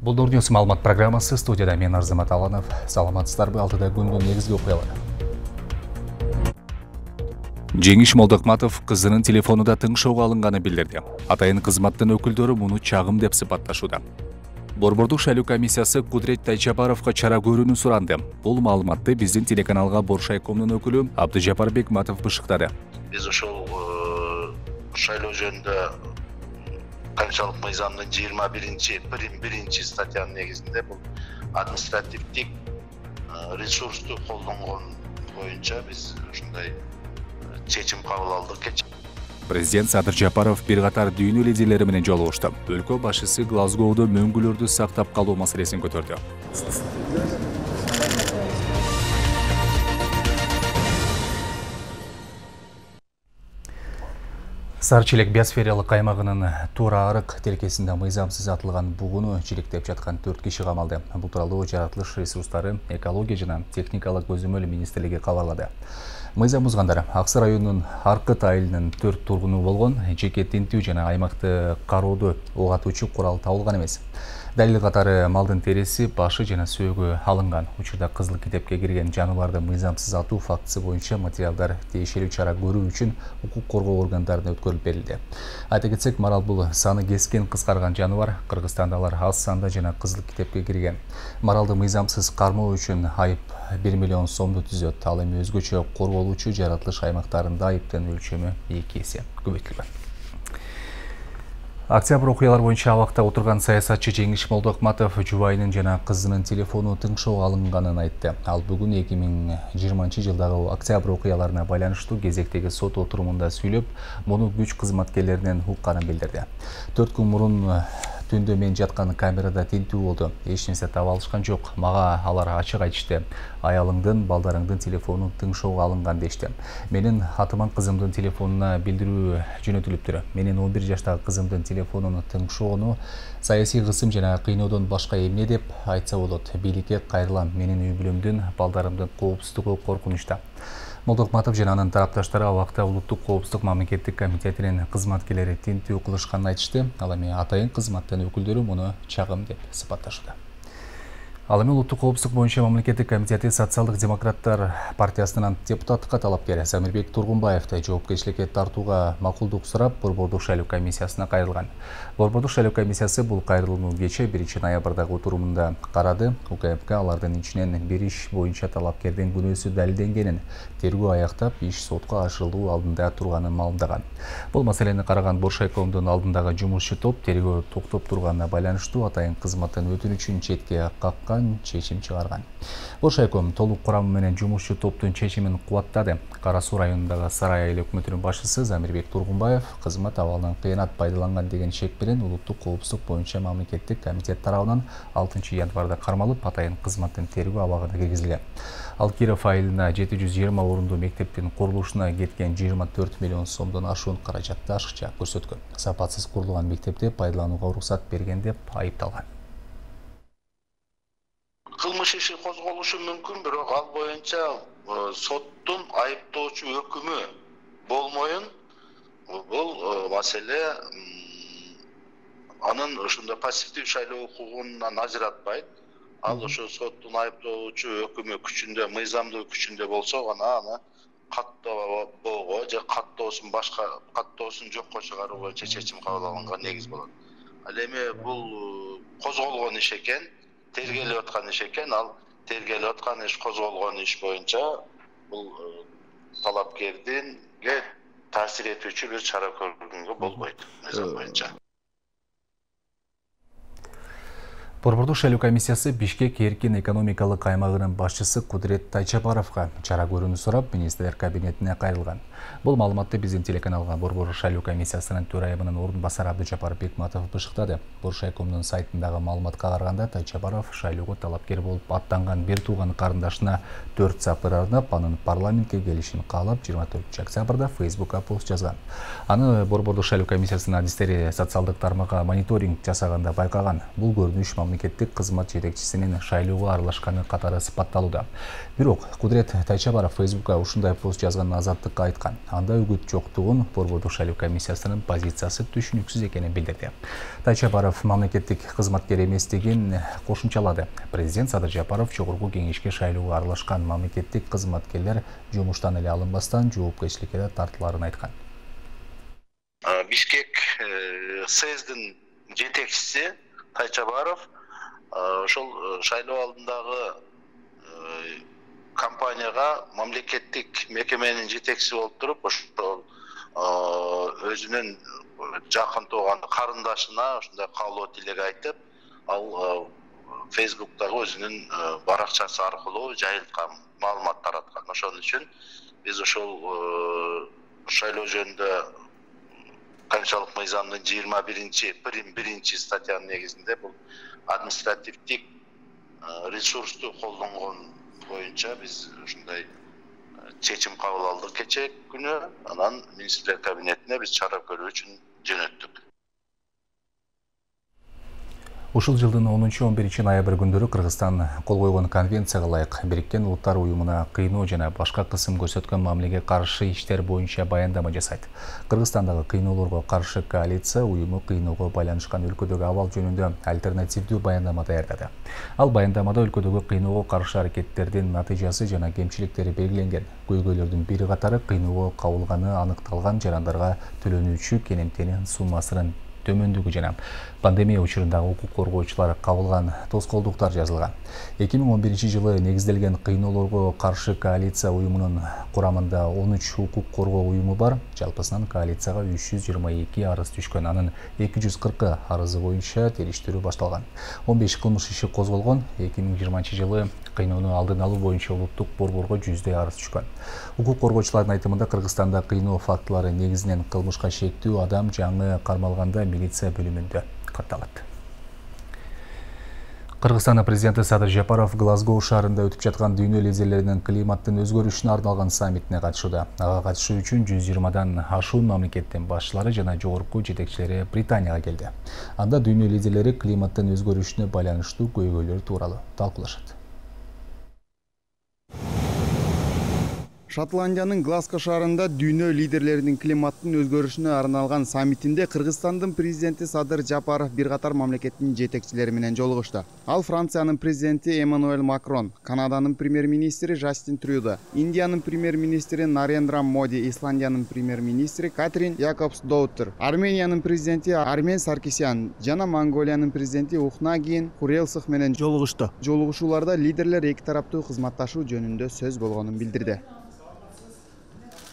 Бұл Нұрньюс маалымат программасы, студияда мен Арзамат Аланов. Саламатсыздарбы, алтыда күндүн негизги окуялары. Жеңиш Молдокматов кызынын телефонуда тыңшоого алынганы билдирди. Атайын кызматтын өкүлдөрү муну чагым деп сыпатташууда. Борбордук шайлоо комиссиясы Кудрет Тайчапаровго чара көрүүнү суранды. Бул маалыматты биздин телеканалга Боршайкомдун өкүлү Абдыжапар Бекматов бышыктады. Биз ошол шайлоо жөнүндө Конституциялык мыйзамдын 21 статьянын негизинде бул административдик ресурсту колдонгон боюнча биз ушундай чечим кабыл алдык. Президент Садыр Жапаров бир катар дүйнө лидерлери менен жолугушту. Өлкө башчысы Глазгоодо мөңгүлөрдү сактап калуу маселесин көтөрдү. Сарчелек биосфералык аймагынын Тура арык тилкесинде мыйзамсыз атылган бугуну чиликтеп жаткан 4 киши камалды. Бул тууралуу Жаратылыш ресурстары, экология жана техникалык көзөмөл министрлиги кабарлады. Мыйзам бузгандар Аксы районунун Аркыт айылынын 4 тургуну болгон, жеке тинтүү жана аймакты кароодо угатуучу курал табылган эмес. Далил катары малдын тереси, башы жана сөөгү алынган. Учурда Кызыл китепке кирген жаныбарды мыйзамсыз атуу фактысы боюнча материалдар тиешелүү чара көрүү үчүн укук коргоо органдарына өткөрүлүп берилди. Айта кетсек, марал бул саны кескен кыскарган жаныбар. Кыргызстандагылар аз санда жана Кызыл китепке кирген. Маралды мыйзамсыз кармоо үчүн айып 1 миллион сомду түзөт. Ал эми өзгөчө корголуучу жаратылыш аймактарында айыптын өлчөмү 2 эсе көбөйтүлгөн. Октябрь окуялар боюнча абакта отурган саясатчы Жеңиш Молдокматов жубайынын жана кызынын телефону тыңшоого алынганын айтты. Ал бүгүн 2020 жылдагы октябрь окуяларына байланыштуу кезектеги сот отурумунда сүйлөп, муну күч кызматкерлеринен укканын билдирди. 4 күн мурун түндө мен жаткан камерада тинтүү болду. Эч нерсе таба алышкан жок. Мага алар ачык айтышты. Аялыңдын, балдарыңдын телефону тыңшоого алынган дешти. Менин атыман кызымдын телефонуна билдирүү жөнөтүлүптүр. Менин 11 жаштагы кызымдын телефонуну тыңшоону саясий кысым жана кыйноодон башка эмне деп айтса болот. Бийликке кайрылам. Менин үй бүлөмдүн, балдарымдын коопсуздугу коркунучта. Молдокматов жана анын тарапташтары абакта Улуттук коопсуздук мамлекеттик комитетинин кызматкерлери тинтүү кылышканын айтышты. Ал эми атайын кызматтын өкүлдөрү муну чагым деп сыпатташууда. Ал эми Улуттук коопсуздук боюнча мамлекеттик комитети Социалдык демократтар партиясынын депутаттыкка талапкери Замирбек Тургунбаевди жоопкерчиликке тартууга макулдук сурап, Борбордук шайлоо комиссиясына кайрылган. Борбордук шайлоо комиссиясы бул кайрылууну кече 1 ноябрдагы отурумунда карады. УКМК алардын ичинен бир иш боюнча талапкердин күнөөсү далилденгенин, тергөө аяктап, иш сотко ашырылуу алдында турганын маалымдаган. Бул маселени караган Боршайкомдун алдындагы жумушчу топ тергөө токтоп турганына байланыштуу атайын кызматтын өтүнүчүн четке каккан чечим чыгарган. Боршайком толук курамы менен жумушчу топтун чечимин кубаттады. Кара Суу районундагы Сарай айыл өкмөтүнүн башчысы Замирбек Тургунбаев кызмат абалынан кыянат пайдаланган деген шек менен Улуттук коопсуздук боюнча мамлекеттик комитет тарабынан 6 январда кармалып, атайын кызматтын тергөө абагына киргизилген. Ал Киров айылына 720 орунду мектептин курулушуна кеткен 24 миллион сомдон ашуун каражатты ашыкча көрсөткөн. Сапатсыз курулган мектепти пайдаланууга уруксат берген деп айыпталган. Кылмыш иши козголушу мүмкүн, бирок ал боюнча соттун айыптоочу өкүмү болмоюн, бул маселе анын ошондой пассивдүү шайлоо укугунан ажыратпайт. Ал ошо соттун айыптоочу өкүмү күчүндө, мыйзамдуу күчүндө болсо гана аны каттоого же каттоосун жокко чыгаруу боюнча чечим кабыл алынган негиз болот. Ал эми бул козголгон иш экен, тергелип аткан иш экен, ал тергелип аткан иш, козголгон иш боюнча бул талапкердинге таасир этүүчү бир чара көргөнгө болбойт мыйзам боюнча. Борбордук шайлоо комиссиясы Бишкек эркин экономикалык аймагынын башчысы Кудрет Тайчапаровго чара көрүүнү сурап, министрлер кабинетине кайрылган. Бул маалыматты биздин телеканалга Борбордук шайлоо комиссиясынын төрайымынын ордун басары Абдыжапар Бекматов бышыктады. Боршайкомдун сайтындагы маалыматка караганда Тайчапаров шайлоого талапкер болуп аттанган бир тууган карындашына 4 сапыр арнап, анын парламентке келишин каалап 24 октябрда Facebook'ка пост жазган. Аны Борбордук шайлоо комиссиясынын адистери социалдык тармакка мониторинг жасаганда байкаган. Бул көрүнүш мамлекеттик кызмат жетекчисинин шайлоого аралашканы катары сыпатталууда. Бирок Кудрет Тайчабаров Фейсбукка ушундай пост жазганын Азаттыкка айткан. Анда үгүт жоктугун Борбордук шайлоо комиссиясынын позициясы түшүнүксүз экенин билдирди. Тайчабаров мамлекеттик кызматкер эместигин кошумчалады. Президент Садыр Жапаров жогорку кеңешке шайлоого аралашкан мамлекеттик кызматкерлер жумуштан эле алынбастан жоопкерчиликке тартыларын айткан. Бишкек СЭСдин жетекчиси Тайчабаров ошол шайлоо алдындагы компанияга мамлекеттик мекеменин жетекчиси болуп туруп, ошол өзүнүн жакын тууган карындашына ушундай каалоо тилек айтып, ал Фейсбуктагы өзүнүн баракчасы аркылуу жайылткан маалымат тараткан. Ошон үчүн биз ошол шайлоо жөнүндө Конституциялык мыйзамдын 21 статьянын негизинде бул административдик ресурсту колдонгон боюнча биз ушундай чечим кабыл алдык кечээ күнү. Анан министрлер кабинетине биз чара көрүү үчүн жөнөттүк. Ушул жылдын 10-11 ноябрь күндөрү Кыргызстан кол койгон конвенцияга ылайык Бириккен Улуттар уюмуна кыйноо жана башка кысым көрсөткөн мамилеге каршы иштер боюнча баяндама жасайт. Кыргызстандагы кыйноолорго каршы коалиция уюму кыйноого байланышкан өлкөдөгү абал жөнүндө альтернативдүү баяндама даярдады. Ал баяндамада өлкөдөгү кыйноого каршы аракеттердин натыйжасы жана кемчиликтери белгиленген. Көйгөйлөрдүн бири катары кыйноого кабылганы аныкталган жарандарга төлөнүүчү керемтенин суммасынын төмөндүгү жана пандемия учурундагы укук коргоочулар кабылган тоскоолдуктар жазылган. 2011 жылы негизделген кыйноолорго каршы коалиция уюмунун курамында 13 укук коргоо уюму бар. Жалпысынан коалицияга 322 арыз түшкөн. Анын 240 арызы боюнча териштирүү башталган. 15 кылмыш иши козголгон. 2020 жылы кыйноону алдын алуу боюнча улуттук борборго 100 арыз түшкөн. Укук коргоочулардын айтымында Кыргызстанда кыйноо фактылары негизинен кылмышка шектүү адам жаңы кармалганда милиция бөлүмүндө катталат. Кыргызстан президенти Садыр Жапаров Глазгоу шаарында өтүп жаткан дүйнө лидерлеринин климаттын өзгөрүшүнө арналган саммитине катышууда. Ага катышуу үчүн 120дан ашуун мамлекеттин башчылары жана жогорку жетекчилери Британияга келди. Анда дүйнө лидерлери климаттын өзгөрүшүнө байланыштуу көйгөйлөр тууралуу талкуулашат. Шотландиянын Глазго шаарында дүйнө лидерлеринин климаттын өзгөрүшүнө арналган саммитинде Кыргызстандын президенти Садыр Жапаров бир катар мамлекеттин жетекчилери менен жолугушту. Ал Франциянын президенти Эммануэль Макрон, Канаданын премьер-министри Жастин Трюдо, Индиянын премьер-министри Нарендра Моди, Исландиянын премьер-министри Катрин Якобсдоутер, Армениянын президенти Армен Саркисян жана Монголиянын президенти Ухнагин Хурелсых менен жолугушту. Жолугушууларда лидерлер эки тараптуу кызматташуу жөнүндө сөз болгонун билдирди.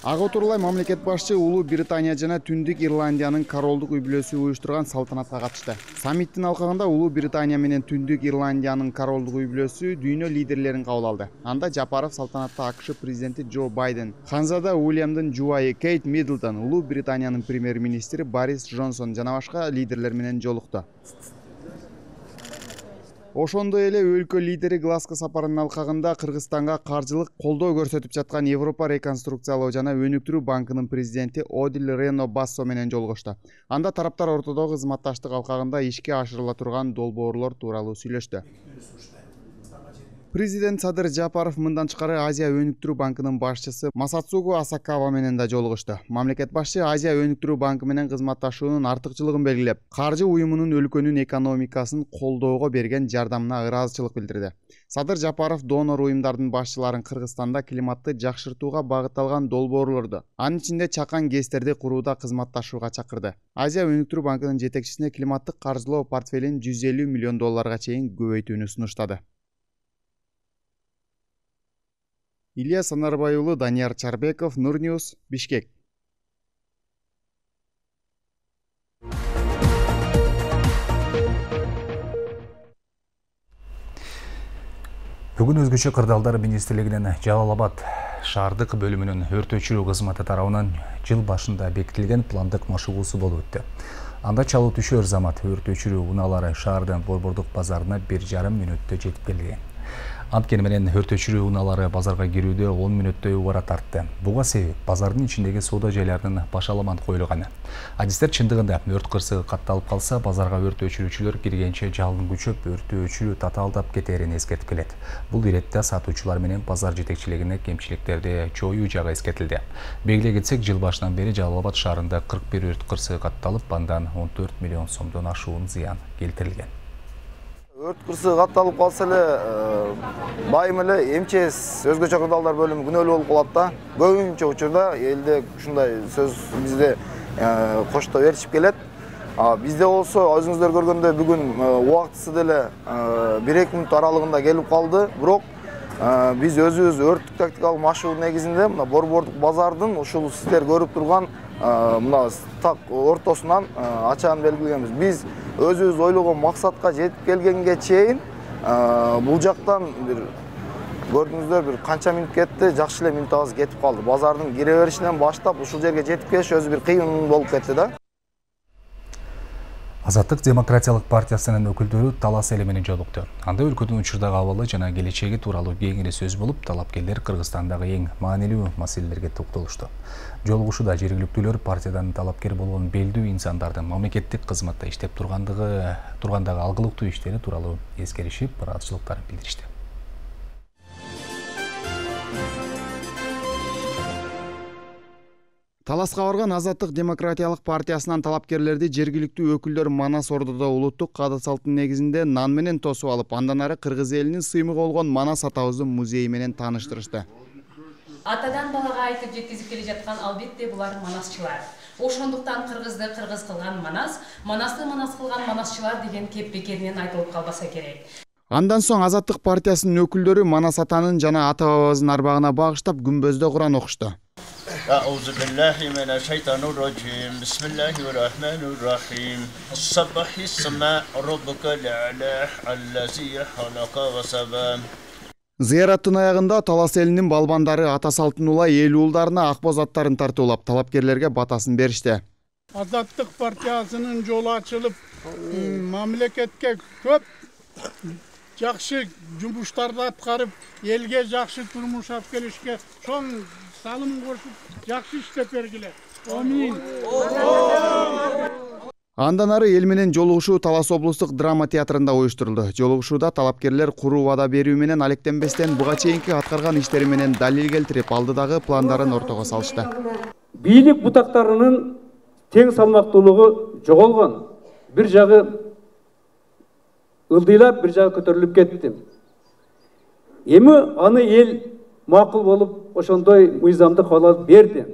Ага отурулай мамлекет башчы Улуу Британия жана Түндүк Ирландиянын королдук үй-бүлөсү уюштурган салтанатка катышты. Саммиттин алкагында Улуу Британия менен Түндүк Ирландиянын королдук үй-бүлөсү дүйнө лидерлерин кабыл алды. Анда Жапаров салтанатта АКШ президенти Джо Байден, Ханзада Уильямдын жубайы Кейт Миддлтон, Улуу Британиянын премьер-министри Борис Джонсон жана башка лидерлер менен жолукту. Ошондой эле өлкө лидери Глазго сапарынын алкагында Кыргызстанга каржылык колдоо көрсөтүп жаткан Европа реконструкциялоо жана өнүктүрүү банкынын президенти Одил Рено Бассо менен жолугушту. Анда тараптар ортодогу кызматташтык алкагында ишке ашырыла турган долбоорлор тууралуу сүйлөштү. Президент Садыр Жапаров мындан тышкары Азия өнүктүрүү банкынын башчысы Масацугу Асакава менен да жолугушту. Мамлекет башчы Азия өнүктүрүү банкы менен кызматташуунун артыкчылыгын белгилеп, каржы уюмунун өлкөнүн экономикасын колдоого берген жардамына ыраазычылык билдирди. Садыр Жапаров донор уюмдардын башчыларын Кыргызстанда климатты жакшыртууга багытталган долбоорлорду, анын ичинде чакан ГЭСтерди курууда кызматташууга чакырды. Азия өнүктүрүү банкынын жетекчисине климаттык каржылоо портфелин $150 миллион чейин көбөйтүүнү сунуштады. Илья Санарбай уулу, Данияр Чарбеков, Нурньюс, Бишкек. Бүгүн өзгөчө кырдаалдар министрлигинин Жалал-Абад шаардык бөлүмүнүн өрт өчүрүү кызматы тарабынан жыл башында бекитилген пландык машыгуусу болуп өттү. Анда чалуу түшөр замат өрт өчүрүү унаалары шаардын борбордук базарына 1,5 мүнөттө жетип келген. Анткени менен өрт өчүрүү унаалары базарга кирүүдө 10 мүнөттөй убара тартты. Буга себеп базардын ичиндеги соода жайларынын башаламан коюлганы. Адистер чындыгында өрт кырсыгы катталып калса, базарга өрт өчүрүүчүлөр киргенче жалын күчөп, өрттү өчүрүү татаалдап кетерин эскертип келет. Бул иретте сатуучулар менен базар жетекчилигине кемчиликтерди чоюу жагы эскертилди. Белгилей кетсек, жыл башынан бери Жалал Абад шаарында 41 өрт кырсыгы катталып, андан 14 миллион сомдон ашуун зыян келтирилген. Өрт кырсыгы катталып калса эле байым эле МЧС өзгөчө кырдаалдар бөлүмү күнөөлүү болуп калат да. Көбүнчө учурда элде ушундай сөз бизде кошто беришип келет. Бизде болсо өзүңүздөр көргөндөй бүгүн убактысы деле 1-2 мүнөт аралыгында келип калды. Бирок биз өзүбүз өрттүк тактикалык машыгуу негизинде мына борбордук базардын ушул сиздер көрүп турган мына так ортосунан ачааны белгилегенбиз. Биз өзүбүз ойлогон максатка жетип келгенге чейин бул жактан бир көрдүңүздөр бир канча мүнөт кетти, жакшы эле мүнөтүбүз кетип калды. Базардын кире беришинен баштап ушул жерге жетип келиш өзү бир кыйын болуп кетти да. Азаттык демократиялык партиясынын өкүлдөрү талас эли менен жолукту. Анда өлкөдүн учурдагы абалы жана келечеги тууралуу кең эле сөз болуп, талапкерлер Кыргызстандагы эң маанилүү маселелерге токтолушту. Жолугушууда жергиликтүүлөр партиядан талапкер болгон белдүү инсандардын мамлекеттик кызматта иштеп тургандагы алгылыктуу иштери тууралуу эскеришип, ыраазычылыктарын билдиришти. Таласка барган Азаттык демократиялык партиясынан талапкерлерди жергиликтүү өкүлдөр Манас Ордодо улуттук каада салттын негизинде нан менен тосуп алып, андан ары кыргыз элинин сыймыгы болгон Манас атабыздын музейи менен тааныштырышты. Атадан балага айтып жеткизип келе жаткан албетте булар манасчылар. Ошондуктан кыргызды кыргыз кылган Манас, Манасты Манас кылган манасчылар деген кеп бекеринен айтылып калбаса керек. Андан соң Азаттык партиясынын өкүлдөрү Манас атанын жана ата бабабыздын арбагына багыштап күмбөздө Куран окушту. أعوذ بالله من الشيطان الرجيم بسم الله الرحمن الرحيم سبح السماء ربك الأعلى الذي خلق وسوى. Зыяраттын аягында талас элинин балбандары ата салтын улай эл уулдарына акбоз аттарын тартуулап, талапкерлерге батасын беришти. Азаттык партиясынын жолу ачылып, мамлекетке көп жакшы жумуштарды аткарып, элге жакшы турмуш алып келишке чоң салымын кошуп, жакшы иштеп бергиле. Амин. Андан ары эл менен жолугушуу Талас облустук драма театрында уюштурулду. Жолугушууда талапкерлер куруу вада берүү менен алектенбестен буга чейинки аткарган иштери менен далил келтирип, алдыдагы пландарын ортого салышты. Бийлик бутактарынын тең салмактуулугу жоголгон. Бир жагы ылдыйлап, бир жагы көтөрүлүп кетти. Эми аны эл макул болуп, ошондой мыйзамды кабыл алып берди.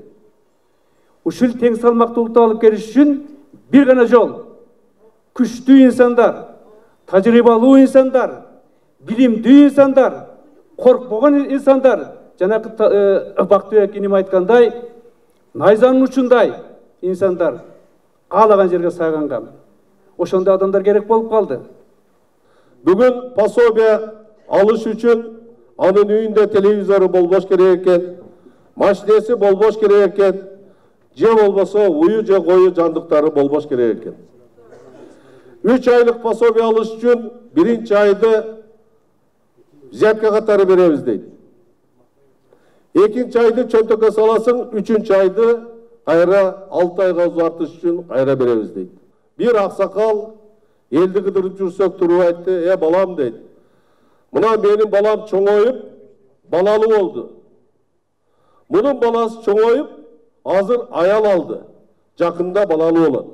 Ушул тең салмактуулукту алып келиш үчүн бир гана жол. Күчтүү инсандар, тажрыйбалуу инсандар, билимдүү инсандар, коркпогон инсандар, жанакы Бактыбек иним айткандай, найзанын учундай инсандар каалаган жерге сайганган. Ошондой адамдар керек болуп калды. Бүгүн пособие алыш үчүн анын үйүндө телевизору болбош керек экен, машинеси болбош керек экен, же болбосо уyu же кою жандыктары болбош керек экен. 3 айлык пособие алыш үчүн биринчи айды взятка катары беребиз дейт. Экинчи айды чөнтөккө саласың, 3-чү айды кайра 6 айга узартыш үчүн кайра беребиз дейт. Бир аксакал элди кыдырып жүрсөк туруп айтты, балам дейт. Мына менин балам чоңоюп, балалуу болду. Мунун баласы чоңоюп, азыр аял алды. Жакында балалуу болот.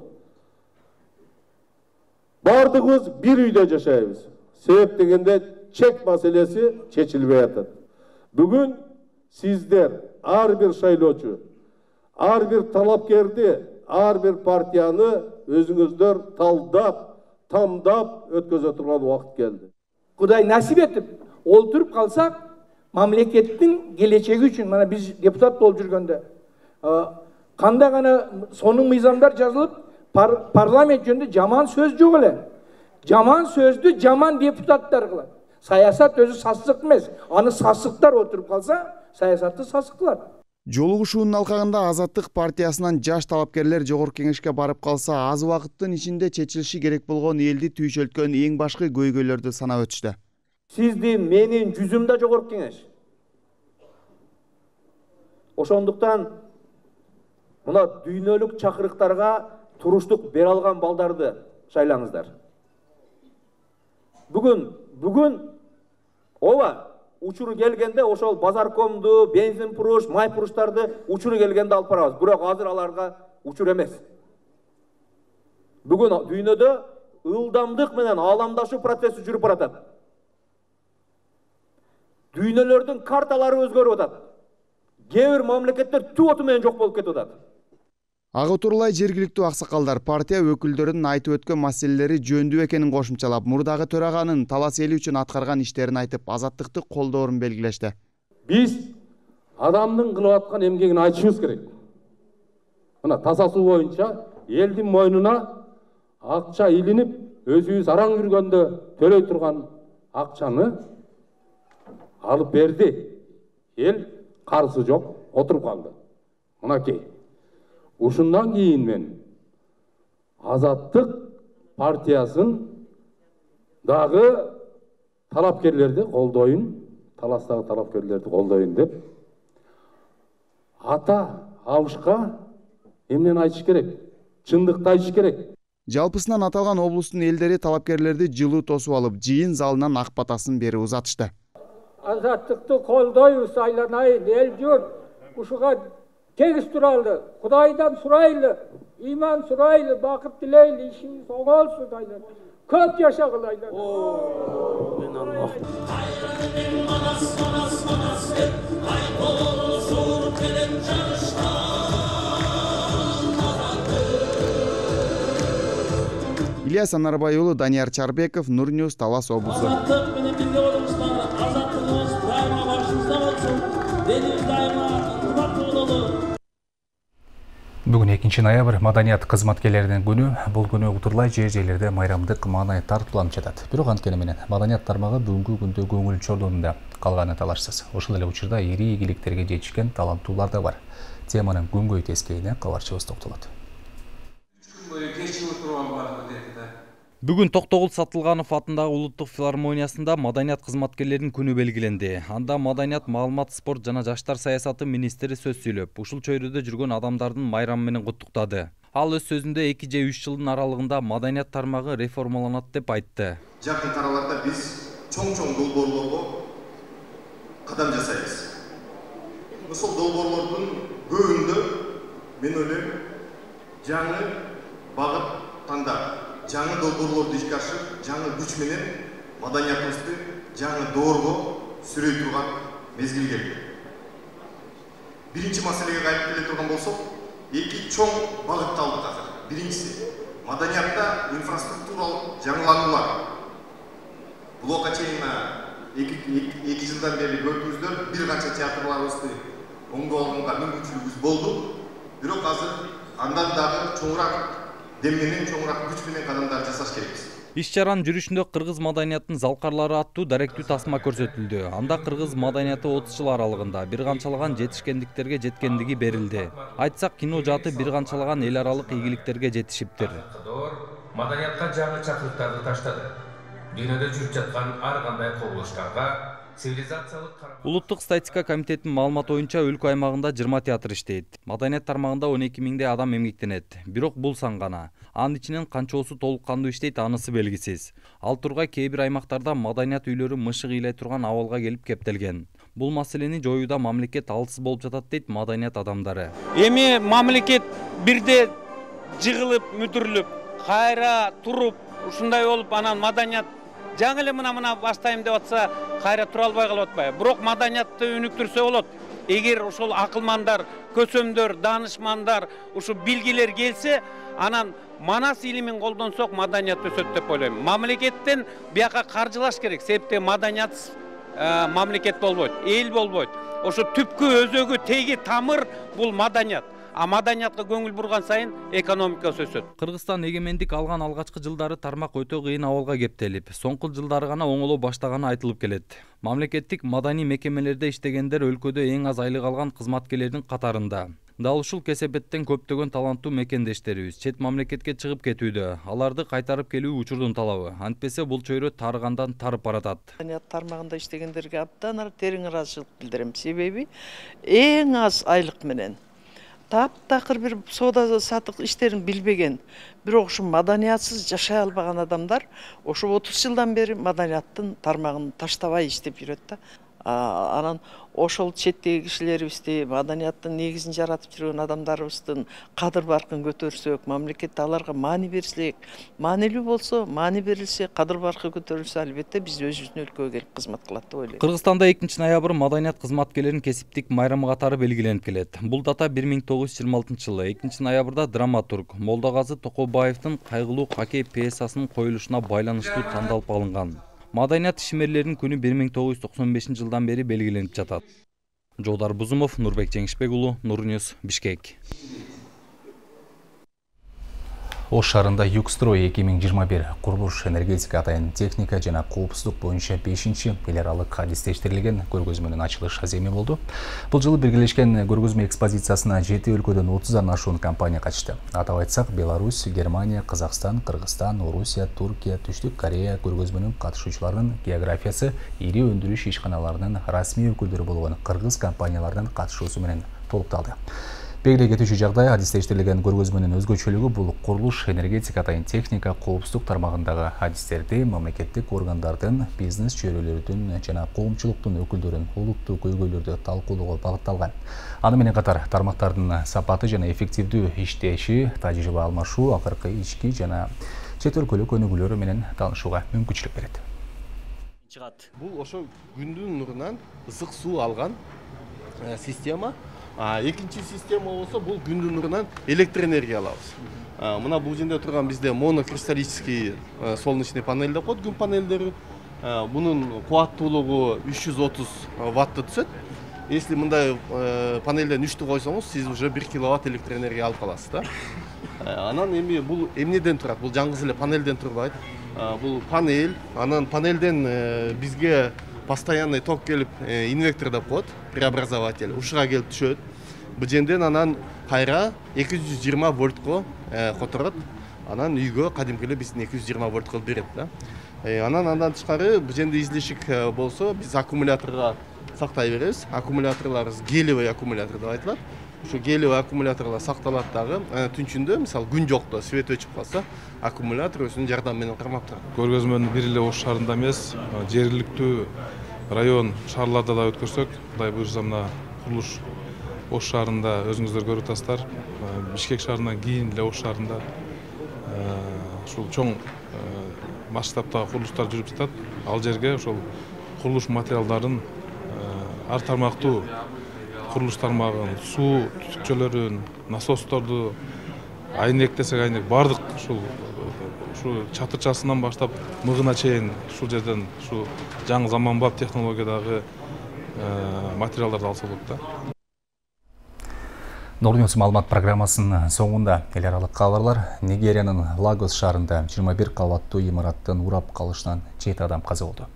Бардыгыбыз бир үйдө жашайбыз. Себеп дегенде чек маселеси чечилбей атат. Бүгүн сиздер ар бир шайлоочу, ар бир талапкерди, ар бир партияны өзүңүздөр талдап, тамдап өткөзө турган убакыт келди. Кудай насип етіп, олтырып қалсақ, мамлекеттің келечегі үшін, мана біз депутат болып жүргенде, қанда ғана соның мыйзамдар жазылып, парламент жөнінде жаман сөз жоқ эле. Жаман сөзді жаман депутаттар кылат. Саясат өзі сасық емес, аны сасықтар отырып қалса, саясатты сасық кылат. Жолугушуунун алкагында Азаттык партиясынан жаш талапкерлер жогорку кеңешке барып калса, аз убакыттын ичинде чечилиши керек болгон элди түйшөлткөн эң башкы көйгөйлөрдү санап өтүштү. Siздин, менин жүзүмдө жогорку кеңеш. Ошондуктан мына дүйнөлүк чакырыктарга туруштук бере алган балдарды шайлаңыздар. Бүгүн ооба учуру келгенде ошол базаркомду, бензин пуруш, май пуруштарды учуру келгенде алып барабыз. Бирок азыр аларга учур эмес. Бүгүн дүйнөдө ылдамдык менен ааламдашуу процесси жүрүп баратат. Дүйнөлөрдүн карталары өзгөрүп атат. Кээ бир мамлекеттер түп менен жок болуп кетип атат. Ага турлай жергиликтүү аксакалдар партия өкүлдөрүнүн айтып өткөн маселелери жөндөүү экенин кошумчалап, мурдагы төраганын талас эли үчүн аткарган иштерин айтып, азаттыкты колдоорун белгилешти. Биз адамдын кылып аткан эмгегин айтышыбыз керек. Мына тасасуу боюнча элдин мойнуна акча илинип, өзүбүз араң жүргөндө төлөй турган акчаны алып берди. Эл карсы жок, отуруп калды. Мынакей. Ушундан кийин мен Азаттык партиясын дагы талапкерлерди колдойн, таластагы талапкерлерди колдойн деп ата алышка эмнени айтыш керек? Чындыкты айтыш керек. Жалпысынан аталган облустун элдери талапкерлерди жылуу тосуп алып, жыйын залынан ак батасын берип узатышты. Азаттыкты колдойбуз, айланайын, эл журт ушуга тегиз туралы, Кудайдан сурайлы, иман сурайлы, бакыт тилейли, ишиңиз оңолсун айлан. Көп жашагыла айлан. Ильяс Анарбай уулу, Данияр Чарбеков, Нурньюз, Талас облусу. Бүгүн 2-ноябрь маданият кызматкерлеринин күнү. Бул күнү утурлай жер-жерлерде майрамдык маанай тартууланып жатат. Бирок анткени менен маданият тармагы бүгүнкү күндө көңүл чордоонунда калганы талашсыз. Ошол эле учурда ири ийгиликтерге жетишкен таланттуулар да бар. Теманын күнгөй тескейине кабарчыбыз токтолот. Бүгүн Токтогул Сатылганов атындагы Улуттук филармониясында маданият кызматкерлеринин күнү белгиленди. Анда маданият, маалымат, спорт жана жаштар саясаты министри сөз сүйлөп, ушул чөйрөдө жүргөн адамдардын майрамы менен куттуктады. Ал өз сөзүндө 2 же 3 жылдын аралыгында маданият тармагы реформаланат деп айтты. Жакын араларда биз чоң-чоң долбоорлорго кадам жасайбыз. Ошол долбоорлордун көбүндө мен ойлойм жаңы багыт тандап, жаңы долбоорлорду ишке ашырып, жаңы күч менен маданиятыбызды жаңы доорго сүрөй турган мезгил келди. Биринчи маселеге кайтып келе турган болсок, 2 чоң багытты алдык азыр. Биринчиси маданиятта инфраструктуралык жаңылануулар. Блока чейин 2 жылдан бери көрдүңүздөр, бир канча театрларыбызды оңдоп алганга мүмкүнчүлүгүбүз болду. Бирок азыр андан дагы чоңураак демменен чоңураак күч менен кадамдар жасаш керекпиз. Иш-чаранын жүрүшүндө кыргыз маданиятынын залкарлары аттуу даректүү тасма көрсөтүлдү. Анда кыргыз маданияты 30 жыл аралыгында бир канчалаган жетишкендиктерге жеткендиги берилди. Айтсак, кино жааты бир канчалаган эл аралык ийгиликтерге жетишиптир. Маданиятка жаңы чакырыктарды таштады. Дүйнөдө жүрүп жаткан ар кандай кобулуштарга Улуттук статистика комитетинин маалыматы боюнча өлкө аймагында 20 театр иштейт. Маданият тармагында 12 миңдей адам эмгектенет. Бирок бул сан гана. Анын ичинен канчоосу толук кандуу иштейт, анысы белгисиз. Ал тургай кээ бир аймактарда маданият үйлөрү мышык ыйлай турган абалга келип кептелген. Бул маселени жоюуда мамлекет алсыз болуп жатат дейт маданият адамдары. Эми мамлекет бирде жыгылып, мүдүрүлүп, кайра туруп, ушундай болуп анан маданият жаңы эле мына баштайм деп атса, кайра тура албай калып атпайбы. Бирок маданиятты өнүктүрсө болот. Эгер ошол акылмандар, көсөмдөр, данышмандар, ушу билгилер келсе, анан манас илимин колдонсок, маданият өсөт деп ойлойм. Мамлекеттен бияка каржылаш керек. Себепти маданият мамлекет болбойт, эл болбойт. Ошо түпкү, өзөгү, теги, тамыр бул маданият. А маданиятка көңүл бурган сайын экономикасы өсөт. Кыргызстан эгемендик алган алгачкы жылдары тармак өтө кыйын абалга кептелип, соңку жылдары гана оңоло баштаганы айтылып келет. Мамлекеттик маданий мекемелерде иштегендер өлкөдө эң аз айлык алган кызматкерлердин катарында. Дал ушул кесепеттен көптөгөн таланттуу мекендештерибиз чет мамлекетке чыгып кетүүдө. Аларды кайтарып келүү учурдун талабы. Антпесе бул чөйрө тарыгандан тарып баратат. Маданият тармагында иштегендерге абдан терең ыраазычылык билдирем. Себеби эң аз айлык менен таптакыр бир соода сатык иштерин билбеген, бирок ушу маданиятсыз жашай албаган адамдар ошо 30 жылдан бери маданияттын тармагын таштабай иштеп жүрөт да. Анан ошол четтеги кишилерибизди, маданияттын негизин жаратып жүргөн адамдарыбыздын кадыр баркын көтөрсөк, мамлекет аларга маани берсек, маанилүү болсо, маани берилсе, кадыр баркы көтөрүлсө, албетте биз өзүбүздүн өлкөгө келип кызмат кылат деп ойлойм. Кыргызстанда 2 ноябрь маданият кызматкерлеринин кесиптик майрамы катары белгиленип келет. Бул дата 1926 жылы 2 ноябрда драматург Молдогазы Токобаевдин кайгылуу хоккей пьесасынын коюлушуна байланыштуу тандалып алынган. Маданият ишмерлеринин күнү 1995 жылдан бери белгиленип жатат. Жолдар Бузумов, Нурбек Жеңишбек уулу, Нурньюс, Бишкек. Ош шаарында Югстрой 2021 курулуш, энергетика, атайын техника жана коопсуздук боюнча 5-чи эл аралык адистештирилген көргөзмөнүн ачылыш аземи болду. Бул жылы белгилешкен көргөзмө экспозициясына 7 өлкөдөн 30дан ашуун компания катышты. Атап айтсак, Беларусь, Германия, Казакстан, Кыргызстан, Орусия, Туркия, Түштүк Корея көргөзмөнүн катышуучуларынын географиясы ири өндүрүш ишканаларынын расмий өкүлдөрү болгон кыргыз компаниялардын катышуусу менен толукталды. Бегире кетүүчү жагдай адистештирилген көргөзмөнүн өзгөчөлүгү бул курулуш, энергетика, атайын техника, коопсуздук тармагындагы адистерди мамлекеттик органдардын, бизнес чөйрөлөрдүн жана коомчулуктун өкүлдөрүн олуттуу көйгөйлөрдү талкуулоого багытталган. Аны менен катар тармактардын сапаты жана эффективдүү иштеши, тажрыйба алмашуу, акыркы ички жана чет өлкөлүк өнүгүүлөрү менен таанышууга мүмкүнчүлүк берет. Бул ошо күндүн нурунан ысык суу алган система. Экинчи система болсо бул күндүн нурунан электр энергия алабыз. Мына бул жерде турган бизде монокристаллический солнечный панель деп коет, күн панелдери. Бунун кубаттуулугу 330 ватты түшөт. Если мындай панелден 3тү койсоңуз, сиз уже 1 киловатт электр энергия алып каласыз да. Анан эми бул эмнеден турат? Бул жалгыз эле панелден турбайт. Бул панель, анан панелден бизге постоянный ток келип, инвектор деп коет, преобразователь, ушуга келип түшөт. Бул жерден анан кайра 220 вольтко которот. Анан үйгө кадимки эле биздин 220 вольт кылып берет да. Андан тышкары бул жерде излишик болсо, биз аккумуляторго сактай беребиз. Аккумуляторларыбыз гелиевый аккумулятор деп айтылат. Ушу гелиевый аккумуляторлар сакталат дагы. Түнчүндө, мисалы, күн жокто, свет өчүп калса, аккумулятор өзүнүн жардамы менен кармап турат. Көргөзмөнү бир эле Ош шаарында эмес, жергиликтүү район шаарларда да өткөрсөк, Кудай буйрса мына курулуш Ош шаарында өзүңүздөр көрүп атасыздар. Бишкек шаарынан кийин эле Ош шаарында ушул чоң масштабтагы курулуштар жүрүп жатат. Ал жерге ошол курулуш материалдарын ар тармактуу курулуш тармагын, суу түтүкчөлөрүн, насосторду, айнек десек айнек, бардык ушул чатырчасынан баштап мыгына чейин ушул жерден ушу жаңы заманбап технологиядагы материалдарды алса болот да. Нурньюс маалымат программасынын соңунда эл аралык кабарлар. Нигериянын Лагос шаарында 21 кабаттуу имараттын урап калышынан 7 адам каза болду.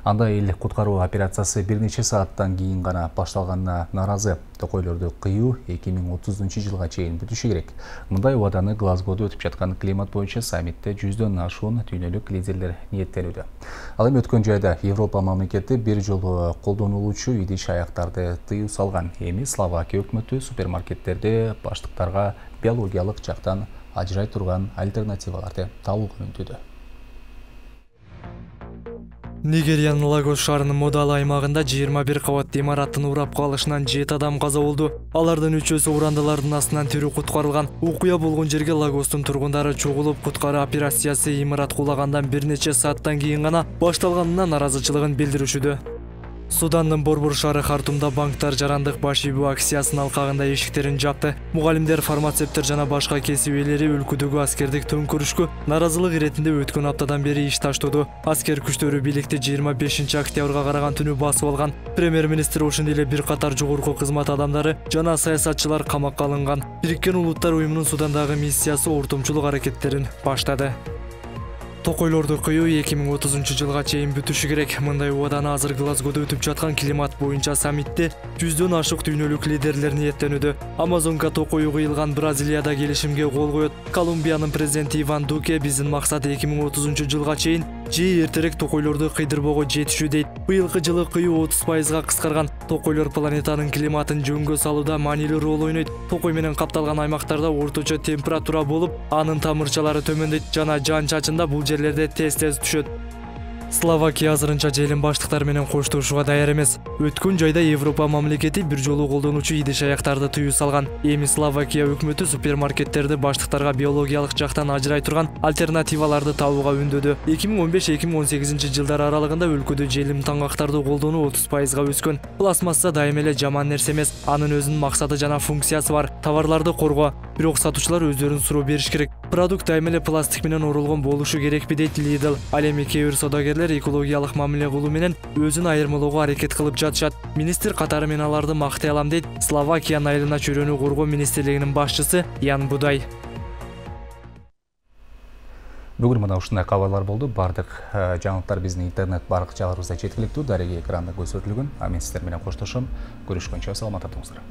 Анда эл куткаруу операциясы бир нече сааттан кийин гана башталганына наразы. Токойлорду кыюу 2030 жылга чейин бүтүшү керек. Мындай убаданы Глазгодо өтүп жаткан климат боюнча саммитте 100дөн ашуун дүйнөлүк лидерлер ниеттенүүдө. Ал эми өткөн жайда Европа мамлекети бир жолу колдонулуучу идиш аяктарды тыюу салган. Эми Словакия өкмөтү супермаркеттерде баштыктарга биологиялык жактан ажырай турган альтернативаларды табууга үндүдү. Нигериянын Лагос шаарынын Модал аймагында 21 кабаттуу имараттын урап калышынан 7 адам каза болду. Алардын 3-өсү урандылардын астынан тирүү куткарылган. Окуя болгон жерге Лагостун тургундары чогулуп, куткаруу операциясы имарат кулагандан бир нече сааттан кийин гана башталганына наразычылыгын билдиришүүдө. Судандын Борбор шаары Хартумда банктар жарандык баш ийүү акциясынын алкагында эшиктерин жапты. Мугалимдер, фармацевттер жана башка кесип ээлери өлкөдөгү аскердик төңкөрүшкө наразылык иретинде өткөн аптадан бери иш таштоодо. Аскер күчтөрү бийликти 25 октябрга караган түнү басып алган. Премьер-министр ошондой эле бир катар жогорку кызмат адамдары жана саясатчылар камакка алынган. Бириккен Улуттар уюмунун Судандагы миссиясы ортомчулук аракеттерин баштады. Токойлорду кыюу 2030 жылга чейин бүтүшү керек. Мындай убаданы азыр Глазгодо өтүп жаткан климат боюнча саммитте 100дөн ашык дүйнөлүк лидерлер ниеттенүүдө. Амазонка токою кыйылган Бразилияда келишимге кол коет. Колумбиянын президенти Иван Дуке биздин максат 2030 жылга чейин же эртерээк токойлорду кыйдырбоого жетишүү дейт. Быйылкы жылы кыюу 30%га кыскарган. Токойлор планетанын климатын жөнгө салууда маанилүү рол ойнойт. Токой менен капталган аймактарда орточо температура болуп, анын тамырчалары төмөндөйт жана жаан-чачында бул жерлерде тез-тез түшөт. Словакия азырынча желим баштыктар менен коштошууга даяр эмес. Өткөн жайда Европа мамлекети бир жолу колдонуучу идиш аяктарды тыюу салган. Эми Словакия өкмөтү супермаркеттерди баштыктарга биологиялык жактан ажырай турган альтернативаларды табууга үндөдү. 2015-2018 жылдар аралыгында өлкөдө желим таңгактарды колдонуу 30%га өскөн. Пластмасса дайым эле жаман нерсе эмес. Анын өзүнүн максаты жана функциясы бар. Товарларды коргоо. Бирок сатуучулар өздөрүн суроо бериш керек. Продукт дайым эле пластик менен оролгон болушу керекпи дейт Lidl. Ал эми кээ бир содагерлер экологиялык мамиле кылуу менен өзүн айырмалоого аракет кылып жатышат. Министр катары мен аларды мактай алам дейт Словакиянын айылына чөйрөнү коргоо министрлигинин башчысы Ян Будай. Бүгүн мына ушундай кабарлар болду. Бардык жаңылыктар биздин интернет баракчаларыбызда жеткиликтүү. Дареги экранда көрсөтүлгөн. А мен сиздер менен коштошом. Көрүшкөнчө саламатта туруңуздар.